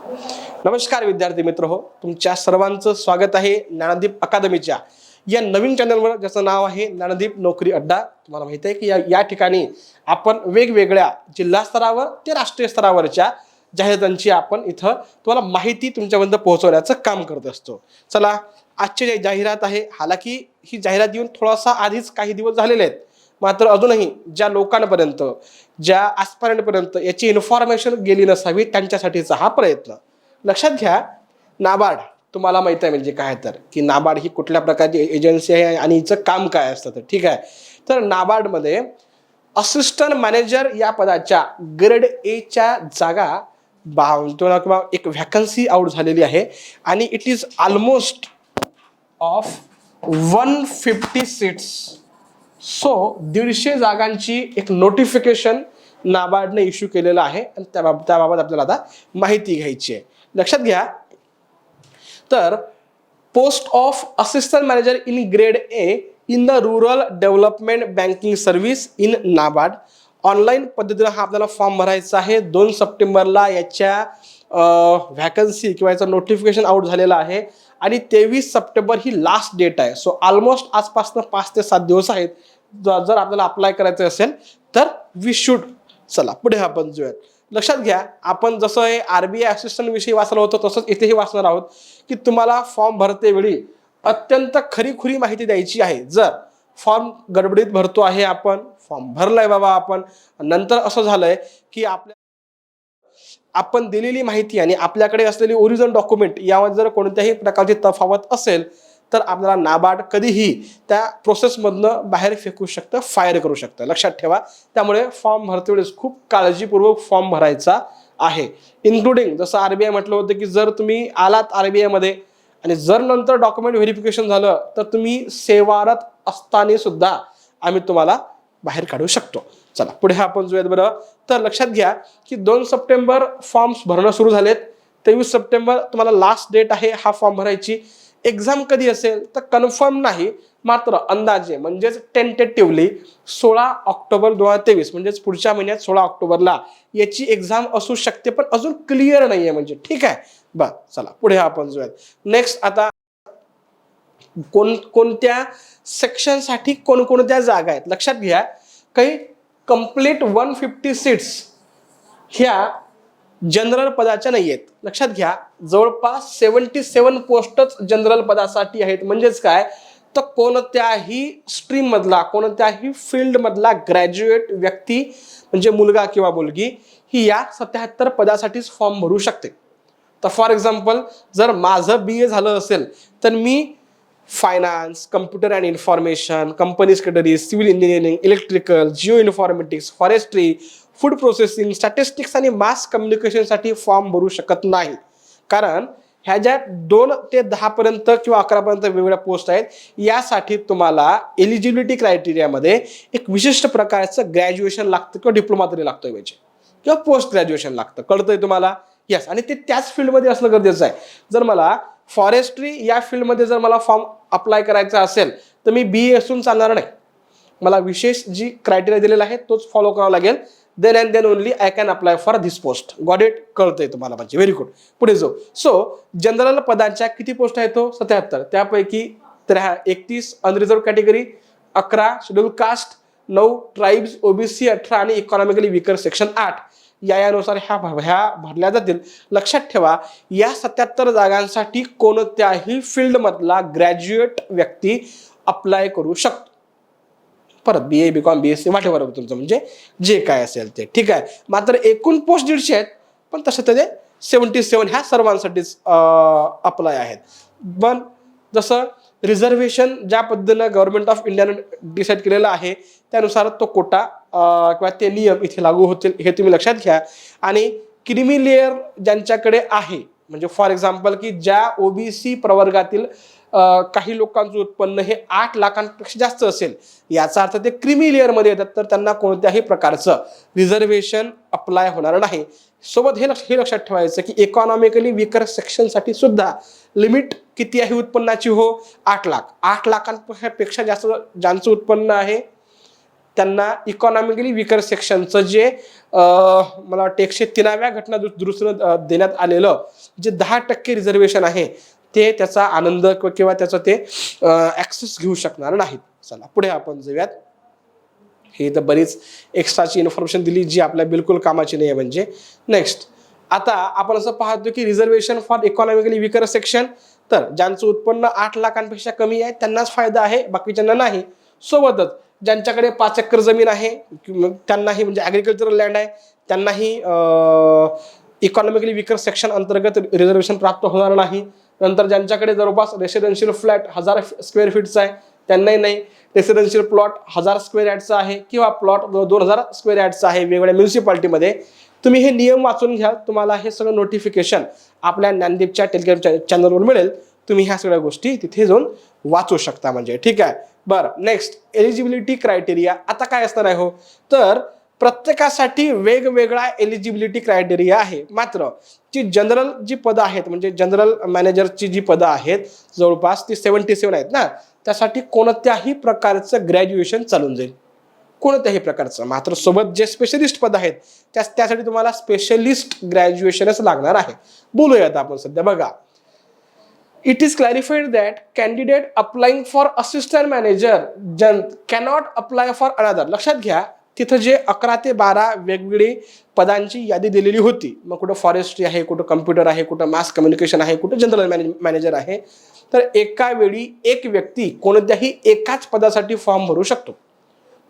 नमस्कार विद्यार्थी मित्र हो, तुमच्या सर्वांचं स्वागत आहे ज्ञानदीप अकादमीच्या या नवीन चॅनलवर, ज्याचं नाव आहे ज्ञानदीप नोकरी अड्डा. तुम्हाला माहिती आहे की या ठिकाणी आपण वेगवेगळ्या जिल्हा स्तरावर ते राष्ट्रीय स्तरावरच्या जाहिरातांची आपण इथं तुम्हाला माहिती तुमच्यापर्यंत पोहोचवण्याचं काम करत असतो. चला, आजची जी जाहिरात आहे, हालाकी ही जाहिरात येऊन थोडासा आधीच काही दिवस झालेले आहेत, मात्र अजूनही ज्या लोकांपर्यंत, ज्या आस्पायरंटपर्यंत याची इन्फॉर्मेशन गेली नसावी त्यांच्यासाठीचा हा प्रयत्न. लक्षात घ्या, नाबार्ड तुम्हाला माहित आहे म्हणजे काय, तर की नाबार्ड ही कुठल्या प्रकारची एजन्सी आहे आणि हिचं काम काय असतं. तर ठीक आहे, तर नाबार्डमध्ये असिस्टंट मॅनेजर या पदाच्या ग्रेड एच्या जागा किंवा एक व्हॅकन्सी आउट झालेली आहे आणि it is almost of 150 seats. So 150 जागांची एक नोटिफिकेशन नाबार्डने इश्यू केलेलं आहे आणि त्याबाबत आपल्याला आता माहिती घ्यायची आहे. लक्षात घ्या, तर post of assistant manager in grade A in the rural development banking service in NABARD. Online पद्धतीने हा आपल्याला फॉर्म भरायचा आहे. 2 सप्टेंबरला याच्या व्हॅकन्सी किंवा याचं नोटिफिकेशन आउट झालेलं आहे आणि 23 सप्टेंबर ही लास्ट डेट आहे. सो ऑलमोस्ट आजपासून 5 ते 7 दिवस आहेत. जर आपल्याला अप्लाय करायचं असेल तर वी शुड. चला पुढे आपण जाऊयात. लक्षात घ्या, आपण जसं हे RBI असिस्टंट विषयी वाचलं होतं तसंच इथेही वाचणार आहोत की तुम्हाला फॉर्म भरते वेळी अत्यंत खरीखुरी माहिती द्यायची आहे. जर फॉर्म गडबडीत भरतो आहे, आपण फॉर्म भरलाय बाबा, आपण नंतर असं झालंय की आपण दिलेली माहिती आणि आपल्याकडे असलेली ओरिजिनल डॉक्युमेंट यामध्ये जर कोणत्याही प्रकारची तफावत असेल तर आपल्याला नाबार्ड कधीही त्या प्रोसेसमधनं बाहेर फेकू शकतं, फायर करू शकतं. लक्षात ठेवा. त्यामुळे फॉर्म भरते वेळेस खूप काळजीपूर्वक फॉर्म भरायचा आहे. इन्क्लुडिंग जसं RBI म्हटलं होतं की जर तुम्ही आलात RBI मध्ये आणि जर नंतर डॉक्युमेंट व्हेरिफिकेशन झालं तर तुम्ही सेवारत असताना सुद्धा आम्ही तुम्हाला बाहेर काढू शकतो. चला पुढे आपण जाऊयात. बरं, तर लक्षात घ्या की 2 सप्टेंबर फॉर्म्स भरणं सुरू झालेत. 23 सप्टेंबर तुम्हाला लास्ट डेट आहे हा फॉर्म भरायची. एक्झाम कधी असेल तर कन्फर्म नाही, मात्र अंदाजे म्हणजेच टेंटेटिव्हली 16 ऑक्टोबर 2023 म्हणजेच पुढच्या महिन्यात 16 ऑक्टोबरला याची एक्झाम असू शकते, पण अजून क्लिअर नाहीये. म्हणजे ठीक आहे बरं. चला पुढे आपण जाऊयात. नेक्स्ट, आता कोणत्या सेक्शनसाठी कोणकोणत्या जागा आहेत लक्षात घ्या. काही कंप्लीट 150 सीट्स ह्या जनरल पदाच्या नाही आहेत. लक्षात घ्या, जवळपास 77 पोस्टच जनरल पदासाठी आहेत. म्हणजेच काय, तर कोणत्याही स्ट्रीम मधला, कोणत्याही फील्ड मधला ग्रॅज्युएट व्यक्ती म्हणजे मुलगा किंवा मुलगी ही या 77 पदासाठीच फॉर्म भरू शकते. तर फॉर एक्झाम्पल, जर माझं BA झालं असेल तर मी finance, computer and information, company studies, civil engineering, electrical, geo informatics, forestry, food processing, statistics आणि मास कम्युनिकेशनसाठी फॉर्म भरू शकत नाही. कारण ह्या ज्या 2 ते 10 पर्यंत किंवा 11 पर्यंत वेगवेगळ्या पोस्ट आहेत, यासाठी तुम्हाला एलिजिबिलिटी क्रायटेरियामध्ये एक विशिष्ट प्रकारचं ग्रॅज्युएशन लागतं किंवा डिप्लोमा तरी लागतोय पाहिजे किंवा पोस्ट ग्रॅज्युएशन लागतं. कळतंय तुम्हाला? यस. आणि ते त्याच फील्डमध्ये असणं गरजेचं आहे. जर मला फॉरेस्ट्री या फील्डमध्ये जर मला फॉर्म अप्लाय करायचा असेल तर मी BA असून चालणार नाही. मला विशेष जी क्रायटेरिया दिलेला आहे तोच फॉलो करावा लागेल. Then and then only I can apply for this post. Got it? कळतंय तुम्हाला म्हणजे? Very good. पुढे जाऊ. सो जनरल पदांच्या किती पोस्ट आहेत? तो 77. त्यापैकी 31 unreserved category, 11 schedule caste, 9 tribes, OBC 18 आणि इकॉनॉमिकली वीकर सेक्शन 8 यानुसार ह्या भरल्या जातील. लक्षात ठेवा, या 77 जागांसाठी कोणत्याही फील्ड मधला ग्रॅज्युएट व्यक्ती अप्लाय करू शकतो. परत BA, BCom, BSc वाटेवर तुमचं म्हणजे जे काय असेल ते. ठीक आहे. मात्र एकूण पोस्ट 150 आहेत, पण तसं ते 77 ह्या सर्वांसाठीच अप्लाय आहेत. पण जसं रिझर्वेशन ज्या पद्धतीनं गव्हर्नमेंट ऑफ इंडियानं डिसाईड केलेला आहे त्यानुसार तो कोटा किंवा ते नियम इथे लागू होतील, हे तुम्ही लक्षात घ्या. आणि क्रिमी लेअर ज्यांच्याकडे आहे, म्हणजे फॉर एक्झाम्पल की ज्या OBC प्रवर्गातील काही लोकांचं उत्पन्न हे 8 लाखांपेक्षा जास्त असेल, याचा अर्थ ते क्रिमी लेअरमध्ये येतात, तर त्यांना कोणत्याही प्रकारचं रिझर्वेशन अप्लाय होणार नाही. सोबत हे लक्षात ठेवायचं की इकॉनॉमिकली वीकर सेक्शनसाठी सुद्धा लिमिट किती आहे उत्पन्नाची? हो, 8 लाख. 8 लाखांपेक्षा जास्त ज्यांचं उत्पन्न आहे त्यांना इकॉनॉमिकली विकर सेक्शनचं जे मला वाटतं 103व्या घटना दुरुस्तीनं देण्यात आलेलं जे 10% रिझर्वेशन आहे ते त्याचा आनंद किंवा त्याचा ते ॲक्सेस घेऊ शकणार नाहीत. चला पुढे आपण जाऊयात. ही तर बरीच एक्स्ट्राची इन्फॉर्मेशन दिली जी आपल्या बिलकुल कामाची नाही आहे. म्हणजे नेक्स्ट आता आपण असं पाहतो की reservation for economically weaker section, तर ज्यांचं उत्पन्न 8 लाखांपेक्षा कमी आहे त्यांनाच फायदा आहे, बाकीच्यांना नाही. सोबतच ज्यांच्याकडे 5 एकर जमीन आहे त्यांनाही, म्हणजे ॲग्रिकल्चरल लँड आहे त्यांनाही इकॉनॉमिकली विकर सेक्शन अंतर्गत रिझर्वेशन प्राप्त होणार नाही. नंतर ज्यांच्याकडे जवळपास रेसिडेन्शियल फ्लॅट 1000 स्क्वेअर फीटचा आहे त्यांनाही नाही. रेसिडेन्शियल प्लॉट 1000 स्क्वेअर यार्डचा आहे किंवा प्लॉट 2000 स्क्वेअर यार्डचा आहे वेगवेगळ्या म्युन्सिपाल्टीमध्ये, तुम्ही हे नियम वाचून घ्या. तुम्हाला हे सगळं नोटिफिकेशन आपल्या ज्ञानदीपच्या टेलिग्राम चॅनलवर मिळेल. तुम्ही ह्या सगळ्या गोष्टी तिथे जाऊन वाचू शकता. म्हणजे ठीक आहे. बरं नेक्स्ट एलिजिबिलिटी क्रायटेरिया आता काय असणार आहे हो, तर प्रत्येकासाठी वेगवेगळा एलिजिबिलिटी क्रायटेरिया आहे. मात्र जी जनरल जी पदं आहेत म्हणजे जनरल मॅनेजरची जी पदं आहेत जवळपास ती 77 आहेत ना, त्यासाठी कोणत्याही प्रकारचं ग्रॅज्युएशन चालून जाईल, कोणत्याही प्रकारचं. मात्र सोबत जे स्पेशलिस्ट पद आहेत त्यासाठी तुम्हाला स्पेशलिस्ट ग्रॅज्युएशनच लागणार आहे. बोलूयात आपण सध्या. बघा, it is clarified that candidate applying for assistant manager cannot apply for another. लक्षात घ्या तिथं जे 11 ते 12 वेगवेगळी पदांची यादी दिलेली होती, मग कुठं फॉरेस्ट्री आहे, कुठं कम्प्युटर आहे, कुठं मास कम्युनिकेशन आहे, कुठं जनरल मॅनेजर आहे, तर एका वेळी एक व्यक्ती कोणत्याही एकाच पदासाठी फॉर्म भरू शकतो.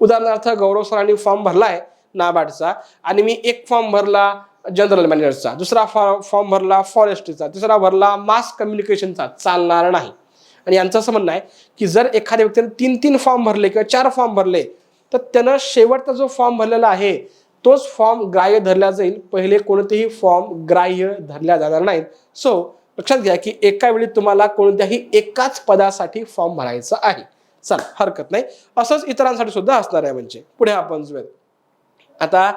उदाहरणार्थ गौरव सरांनी फॉर्म भरलाय नाबार्डचा आणि मी एक फॉर्म भरला जनरल मॅनेजरचा, दुसरा फॉर्म भरला फॉरेस्ट्रीचा, तिसरा भरला मास कम्युनिकेशनचा, चालणार नाही. आणि यांचं असं म्हणणं आहे की जर एखाद्या व्यक्तीने 3 फॉर्म भरले किंवा 4 फॉर्म भरले तर त्यानं शेवटचा जो फॉर्म भरलेला आहे तोच फॉर्म ग्राह्य धरला जाईल, पहिले कोणतेही फॉर्म ग्राह्य धरल्या जाणार नाहीत. सो लक्षात घ्या की एका वेळी तुम्हाला कोणत्याही एकाच पदासाठी फॉर्म भरायचा आहे. चला हरकत नाही. असंच इतरांसाठी सुद्धा असणार आहे. म्हणजे पुढे आपण जाऊयात. आता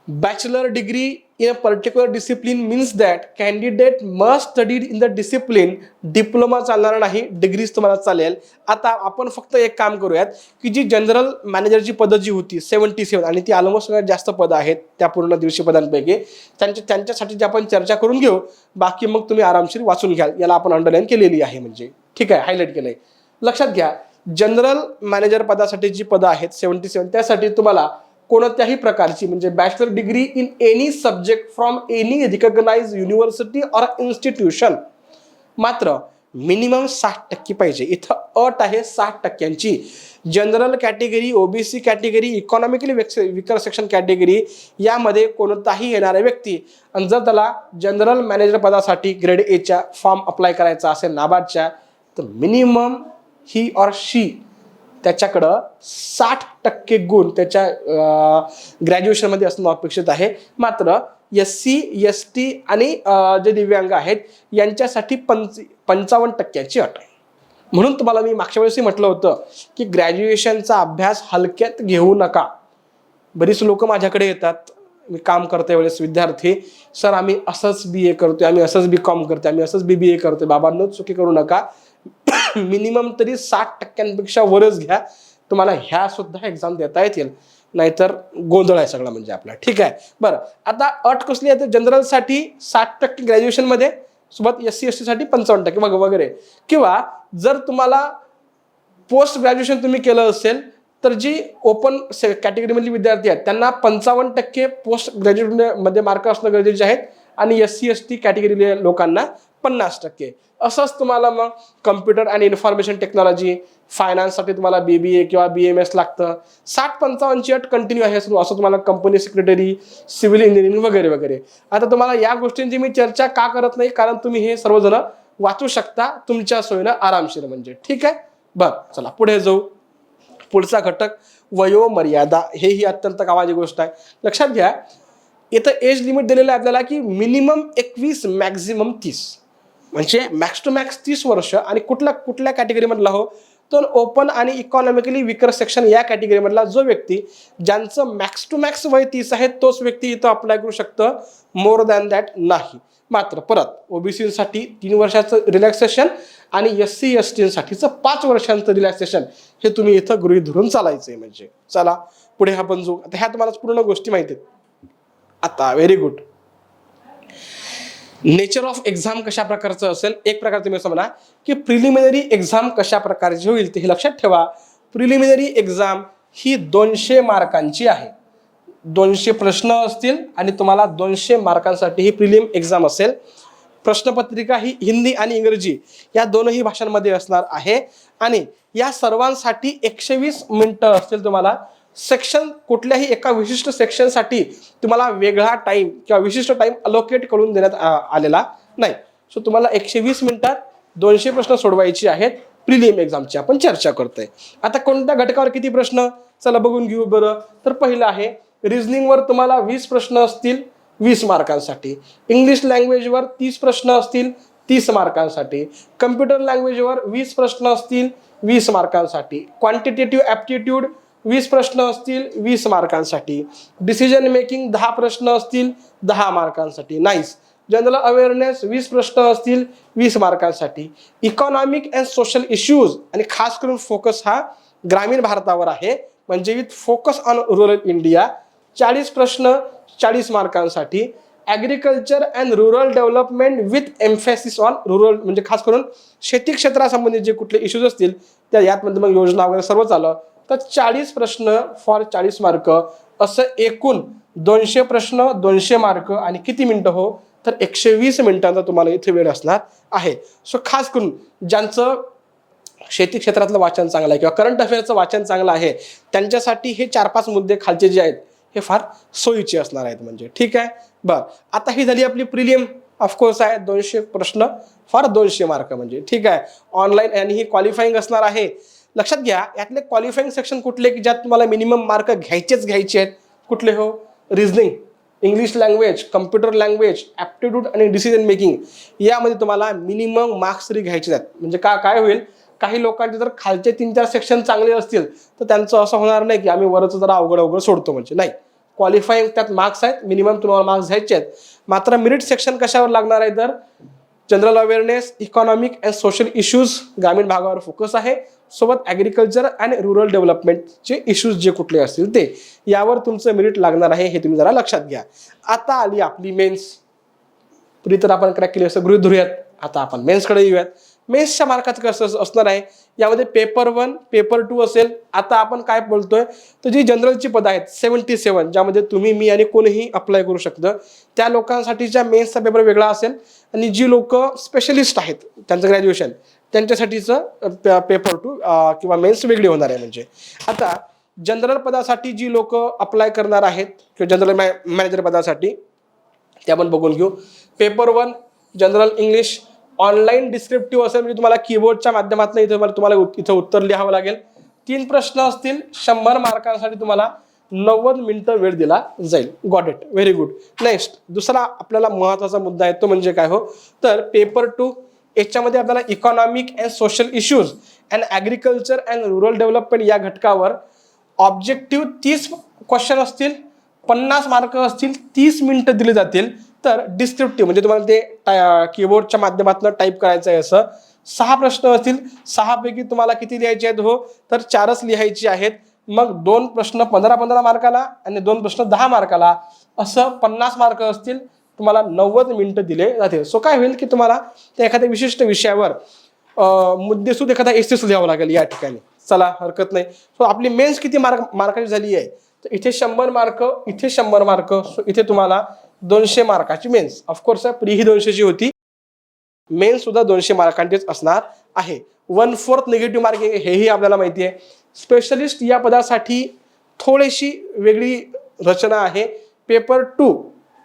bachelor degree in a particular discipline means that candidate must studied in the discipline. Diploma चालणार नाही, डिग्रीज तुम्हाला चालेल. आता आपण फक्त एक काम करूयात की जी जनरल मॅनेजरची पदं जी होती 77 आणि ती ऑलमोस्ट सगळ्यात जास्त पदं आहेत त्या पूर्ण 150 पदांपैकी, त्यांच्यासाठी जे आपण चर्चा करून घेऊ, बाकी मग तुम्ही आरामशीर वाचून घ्याल. याला आपण अंडरलाईन केलेली आहे. म्हणजे ठीक आहे, हायलाईट केलंय. लक्षात घ्या जनरल मॅनेजर पदासाठी जी पदं आहेत 77 त्यासाठी तुम्हाला कोणत्याही प्रकारची म्हणजे bachelor degree in any subject from any recognised university or institution, मात्र मिनिमम 60% पाहिजे. इथं अट आहे 60%ची. General category, OBC category, economically weaker section category यामध्ये कोणताही येणारा व्यक्ती आणि जर त्याला जनरल मॅनेजर पदासाठी ग्रेड एच्या फॉर्म अप्लाय करायचा असेल नाबार्डच्या, तर मिनिमम ही ऑर शी त्याच्याकडं 60% गुण त्याच्या ग्रॅज्युएशनमध्ये असणं अपेक्षित आहे. मात्र SC, ST आणि जे दिव्यांग आहेत यांच्यासाठी 55% अट आहे. म्हणून तुम्हाला मी मागच्या वेळेसही म्हटलं होतं की ग्रॅज्युएशनचा अभ्यास हलक्यात घेऊ नका. बरीच लोक माझ्याकडे येतात, मी काम करते वेळेस विद्यार्थी, सर आम्ही असंच BA करतोय, आम्ही असंच BCom करतोय, आम्ही असंच BBA करतोय. बाबांनो चुकी करू नका. मिनिमम तरी 60%पेक्षा वरच घ्या, तुम्हाला ह्या सुद्धा एक्झाम देता येतील, नाहीतर गोंधळ आहे सगळा म्हणजे आपला. ठीक आहे. बरं, आता अट कसली आहे तर जनरलसाठी 60% ग्रॅज्युएशनमध्ये, सोबत SC ST साठी 55% वगैरे. किंवा जर तुम्हाला पोस्ट ग्रॅज्युएशन तुम्ही केलं असेल तर जी ओपन कॅटेगरीमधली विद्यार्थी आहेत त्यांना 55% पोस्ट ग्रॅज्युएटमध्ये मार्क असणं गरजेचे आहेत आणि SC ST कॅटेगरी लोकांना 50%. असंच तुम्हाला मग कम्प्युटर आणि इन्फॉर्मेशन टेक्नॉलॉजी, फायनान्ससाठी तुम्हाला BBA किंवा BMS लागतं. 60-55 अट कंटिन्यू आहे असं तुम्हाला कंपनी सेक्रेटरी, सिव्हिल इंजिनिअरिंग वगैरे वगैरे. आता तुम्हाला या गोष्टींची मी चर्चा का करत नाही, कारण तुम्ही हे सर्वजण वाचू शकता तुमच्या सोयीनं आरामशीर. म्हणजे ठीक आहे. बरं चला पुढे जाऊ. पुढचा घटक वयोमर्यादा, हेही अत्यंत कामाची गोष्ट आहे. लक्षात घ्या इथं एज लिमिट दिलेलं आहे आपल्याला की मिनिमम 21 मॅक्झिमम 30, म्हणजे मॅक्स टू मॅक्स 30 वर्ष. आणि कुठल्या कॅटेगरीमधला हो तर ओपन आणि इकॉनॉमिकली विकर सेक्शन या कॅटेगरीमधला जो व्यक्ती ज्यांचं मॅक्स टू मॅक्स वय 30 आहे तोच व्यक्ती इथं अप्लाय करू शकतं, मोर दॅन दॅट नाही. मात्र परत ओबीसीसाठी 3 वर्षाचं रिलॅक्सेशन आणि SC ST साठीचं 5 वर्षांचं रिलॅक्सेशन हे तुम्ही इथं गृहीत धरून चालायचंय. म्हणजे चला पुढे आपण जो आता ह्या तुम्हाला पूर्ण गोष्टी माहिती आहेत. आता very good. Nature of exam कशा प्रकारचं असेल, एक प्रकार तुम्ही असं म्हणा की प्रिलिमिनरी एक्झाम कशा प्रकारची होईल ते हे लक्षात ठेवा. प्रिलिमिनरी एक्झाम ही 200 मार्कांची आहे. 200 प्रश्न असतील आणि तुम्हाला 200 मार्कांसाठी ही प्रिलिम एक्झाम असेल. प्रश्नपत्रिका ही हिंदी आणि इंग्रजी या दोनही भाषांमध्ये असणार आहे आणि या सर्वांसाठी 120 मिनिटं असतील. तुम्हाला सेक्शन कुठल्याही एका विशिष्ट सेक्शनसाठी तुम्हाला वेगळा टाइम किंवा विशिष्ट टाइम अलोकेट करून देण्यात आलेला नाही. सो तुम्हाला 120 मिनिटात 200 प्रश्न सोडवायचे आहेत. प्रिलिम एक्झामची आपण चर्चा करतोय. आता कोणत्या घटकावर किती प्रश्न, चला बघून घेऊ बरं. तर पहिलं आहे रिझनिंगवर तुम्हाला 20 प्रश्न असतील 20 मार्कांसाठी. इंग्लिश लँग्वेजवर 30 प्रश्न असतील 30 मार्कांसाठी. कम्प्युटर लँग्वेजवर 20 प्रश्न असतील 20 मार्कांसाठी. क्वांटिटेटिव्ह ॲप्टिट्यूड 20 प्रश्न असतील 20 मार्कांसाठी. डिसिजन मेकिंग 10 प्रश्न असतील 10 मार्कांसाठी. नाईस. जनरल अवेअरनेस 20 प्रश्न असतील 20 मार्कांसाठी. इकॉनॉमिक अँड सोशल इश्यूज आणि खास करून फोकस हा ग्रामीण भारतावर आहे, म्हणजे with focus on rural India 40 प्रश्न 40 मार्कांसाठी. Agriculture and rural development with emphasis on rural, म्हणजे खास करून शेती क्षेत्रासंबंधित जे कुठले इश्यूज असतील त्या यातमध्ये मग योजना वगैरे सर्व झालं तर 40 प्रश्न फॉर 40 मार्क, असं एकूण 200 प्रश्न 200 मार्क आणि किती मिनिटं हो तर 120 मिनिटांचा तुम्हाला इथे वेळ असणार आहे. सो खास करून ज्यांचं शेती क्षेत्रातलं वाचन चांगलं आहे किंवा करंट अफेअरचं वाचन चांगलं आहे त्यांच्यासाठी हे 4-5 मुद्दे खालचे जे आहेत हे फार सोयीचे असणार आहेत. म्हणजे ठीक आहे. बरं, आता ही झाली आपली प्रिलिम. ऑफकोर्स आहे 200 प्रश्न फॉर 200 मार्क, म्हणजे ठीक आहे. ऑनलाईन आणि ही क्वालिफाईंग असणार आहे. लक्षात घ्या यातले क्वालिफाईंग सेक्शन कुठले की ज्यात तुम्हाला मिनिमम मार्क घ्यायचे आहेत. कुठले हो? Reasoning, English language, computer language, aptitude आणि डिसिजन मेकिंग यामध्ये तुम्हाला मिनिमम मार्क्स तरी घ्यायचे आहेत. म्हणजे काय होईल, काही लोकांचे जर खालचे 3-4 सेक्शन चांगले असतील तर त्यांचं असं होणार नाही की आम्ही वरचं जरा अवघड सोडतो, म्हणजे नाही. क्वालिफाईंग त्यात मार्क्स आहेत, मिनिमम तुम्हाला मार्क्स घ्यायचे आहेत. मात्र मेरिट सेक्शन कशावर लागणार आहे तर general awareness, economic and social issues ग्रामीण भागावर फोकस आहे. सोबत ॲग्रिकल्चर अँड रुरल डेव्हलपमेंटचे इश्यूज जे कुठले असतील ते यावर तुमचं मेरिट लागणार आहे, हे तुम्ही जरा लक्षात घ्या. आता आली आपली मेन्स. पुढे तर आपण क्रॅक केली असं गृहीत धरूयात. आता आपण मेन्सकडे येऊयात. मेन्सच्या मार्काचं कसं असणार आहे, यामध्ये पेपर 1 पेपर 2 असेल. आता आपण काय बोलतोय तर जी जनरलची पदं आहेत 77 ज्यामध्ये तुम्ही मी आणि कोणीही अप्लाय करू शकतं त्या लोकांसाठीच्या मेन्सचा पेपर वेगळा असेल आणि जी लोक स्पेशलिस्ट आहेत त्यांचं ग्रॅज्युएशन त्यांच्यासाठीचं पेपर 2 किंवा मेन्स वेगळी होणार आहे. म्हणजे आता जनरल पदासाठी जी लोक अप्लाय करणार आहेत किंवा जनरल मॅनेजर पदासाठी ते आपण बघून घेऊ. Paper 1 general English online descriptive असेल, म्हणजे तुम्हाला कीबोर्डच्या माध्यमातून तुम्हाला इथं उत्तर लिहावं लागेल. 3 प्रश्न असतील 100 मार्कांसाठी तुम्हाला 90 मिनिटं वेळ दिला जाईल. Got it, very good. Next दुसरा आपल्याला महत्त्वाचा मुद्दा आहे तो म्हणजे काय हो तर पेपर 2 याच्यामध्ये आपल्याला economic and social issues and agriculture and rural development या घटकावर ऑब्जेक्टिव्ह 30 क्वेश्चन असतील, 50 मार्क असतील, 30 मिनिटं दिली जातील. तर डिस्क्रिप्टिव्ह म्हणजे तुम्हाला ते कीबोर्डच्या माध्यमातून टाईप करायचं आहे. असं 6 प्रश्न असतील, 6 पैकी तुम्हाला किती लिहायचे आहेत हो तर 4च लिहायचे आहेत. मग 2 प्रश्न 15-15 मार्काला आणि 2 प्रश्न 10 मार्काला, असं 50 मार्क असतील. तुम्हाला 90 मिनिटं दिले जातील. सो काय होईल की तुम्हाला त्या एखाद्या विशिष्ट विषयावर मुद्देसूद एखादा एसेस लिहावं लागेल या ठिकाणी. चला हरकत नाही. सो आपली मेन्स किती मार्काची झाली आहे तर इथे 100 मार्क, इथे 100 मार्क. सो इथे तुम्हाला 200 मार्काची मेन्स. ऑफकोर्स प्री ही 200ची होती, मेन्स सुद्धा 200 मार्कांचीच असणार आहे. 1/4 निगेटिव्ह मार्किंग हेही आपल्याला माहिती आहे. स्पेशलिस्ट या पदासाठी थोडीशी वेगळी रचना आहे. पेपर 2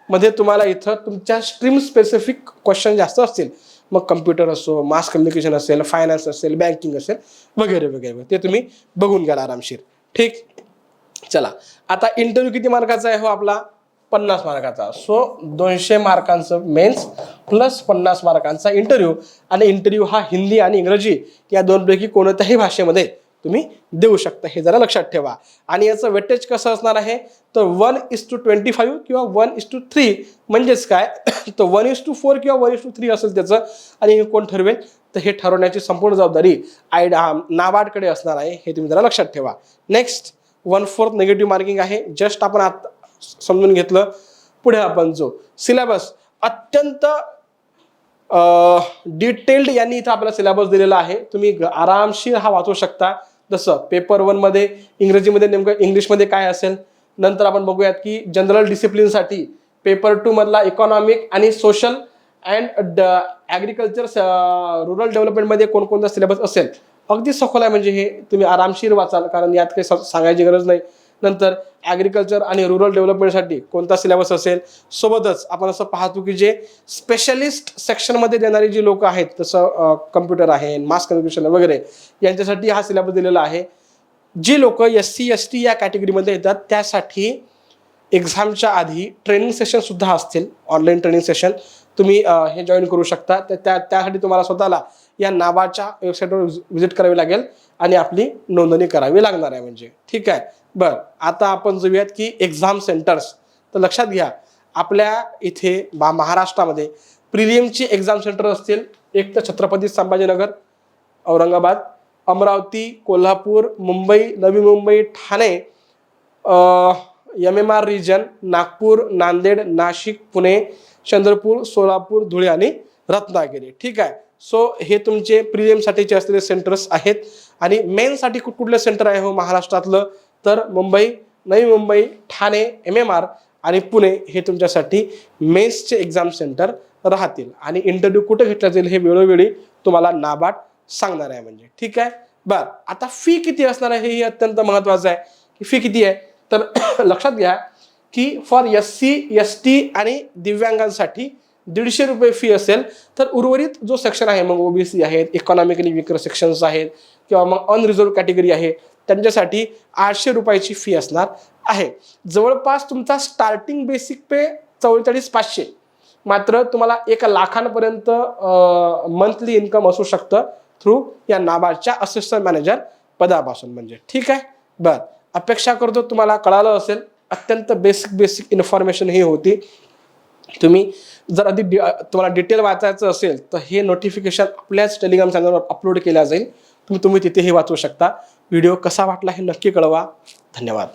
मध्ये तुम्हाला इथं तुमच्या स्ट्रीम स्पेसिफिक क्वेश्चन जास्त असतील. मग कम्प्युटर असो, मास कम्युनिकेशन असेल, फायनान्स असेल, बँकिंग असेल वगैरे वगैरे, ते तुम्ही बघून घ्याल आरामशीर. ठीक. चला आता इंटरव्ह्यू किती मार्काचा आहे हो आपला 50 मार्काचा. सो 200 मार्कांचं मेन्स प्लस 50 मार्कांचा इंटरव्ह्यू. आणि इंटरव्ह्यू हा हिंदी आणि इंग्रजी या दोनपैकी कोणत्याही भाषेमध्ये तुम्ही देऊ शकता, हे जरा लक्षात ठेवा. आणि याचं वेटेज कसं असणार आहे, तर 1:25 किंवा 1:3. म्हणजेच काय, तर 1:4 किंवा 1:3 असेल त्याचं. आणि हे कोण ठरवेल, तर हे ठरवण्याची संपूर्ण जबाबदारी नाबार्डकडे असणार आहे, हे तुम्ही जरा लक्षात ठेवा. नेक्स्ट 1/4 निगेटिव्ह मार्किंग आहे. जस्ट आपण आता समजून घेतलं. पुढे आपण जो सिलेबस अत्यंत डिटेल्ड यांनी इथं आपला सिलेबस दिलेला आहे. तुम्ही आरामशीर हा वाचू शकता. जसं पेपर 1 मध्ये इंग्रजीमध्ये नेमकं इंग्लिशमध्ये काय असेल. नंतर आपण बघूयात की जनरल डिसिप्लिनसाठी पेपर 2 मधला इकॉनॉमिक आणि सोशल अँड ॲग्रिकल्चर रुरल डेव्हलपमेंटमध्ये कोणकोणता सिलेबस असेल. अगदी सखोल आहे, म्हणजे हे तुम्ही आरामशीर वाचाल, कारण यात काही सांगायची गरज नाही. नंतर ॲग्रिकल्चर आणि रुरल डेव्हलपमेंटसाठी कोणता सिलेबस असेल. सोबतच आपण असं पाहतो की जे स्पेशलिस्ट सेक्शनमध्ये देणारी जी लोक आहेत, तसं कम्प्युटर आहे, मास कम्युनिकेशन वगैरे, यांच्यासाठी हा सिलेबस दिलेला आहे. जी लोक SC ST या कॅटेगरीमध्ये येतात त्यासाठी एक्झामच्या आधी ट्रेनिंग सेशन सुद्धा असतील, ऑनलाईन ट्रेनिंग सेशन तुम्ही हे जॉईन करू शकता. तर त्यासाठी तुम्हाला स्वतःला या नाबार्डच्या वेबसाईटवर व्हिजिट करावी लागेल आणि आपली नोंदणी करावी लागणार आहे, म्हणजे ठीक आहे. बरं, आता आपण जाऊयात की एक्झाम सेंटर्स. तर लक्षात घ्या, आपल्या इथे महाराष्ट्रामध्ये प्रिलियमची एक्झाम सेंटर असतील. एक तर छत्रपती संभाजीनगर, औरंगाबाद, अमरावती, कोल्हापूर, मुंबई, नवी मुंबई, ठाणे, MMR रिजन, नागपूर, नांदेड, नाशिक, पुणे, चंद्रपूर, सोलापूर, धुळे आणि रत्नागिरी. ठीक आहे. सो हे तुमचे प्रिलियमसाठीचे असलेले सेंटर्स आहेत. आणि मेनसाठी कुठले सेंटर आहे हो महाराष्ट्रातलं, तर मुंबई, नवी मुंबई, ठाणे, MMR आणि पुणे हे तुमच्यासाठी मेन्सचे एक्झाम सेंटर राहतील. आणि इंटरव्ह्यू कुठे घेतला जाईल हे वेळोवेळी तुम्हाला नाबार्ड सांगणार आहे, म्हणजे ठीक आहे. बरं, आता फी किती असणार आहे हे अत्यंत महत्त्वाचं आहे की फी किती आहे. तर लक्षात घ्या की फॉर SC ST आणि दिव्यांगांसाठी 150 रुपये फी असेल. तर उर्वरित जो सेक्शन आहे, मग OBC आहेत, इकॉनॉमिकली वीकर सेक्शन्स आहेत किंवा मग अनरिझर्व कॅटेगरी आहे, त्यांच्यासाठी 800 रुपयाची फी असणार आहे. जवळपास तुमचा स्टार्टिंग बेसिक पे 44,500, मात्र तुम्हाला 1 लाखांपर्यंत मंथली इन्कम असू शकतं थ्रू या नाबार्डच्या असिस्टंट मॅनेजर पदापासून, म्हणजे ठीक आहे. बरं, अपेक्षा करतो तुम्हाला कळालं असेल. अत्यंत बेसिक इन्फॉर्मेशन ही होती. तुम्ही जर अधिक तुम्हाला डिटेल वाचायचं असेल तर हे नोटिफिकेशन आपल्याच टेलिग्राम चॅनलवर अपलोड केल्या जाईल. तुम्ही तिथेही वाचू शकता. व्हिडिओ कसा वाटला हे नक्की कळवा. धन्यवाद.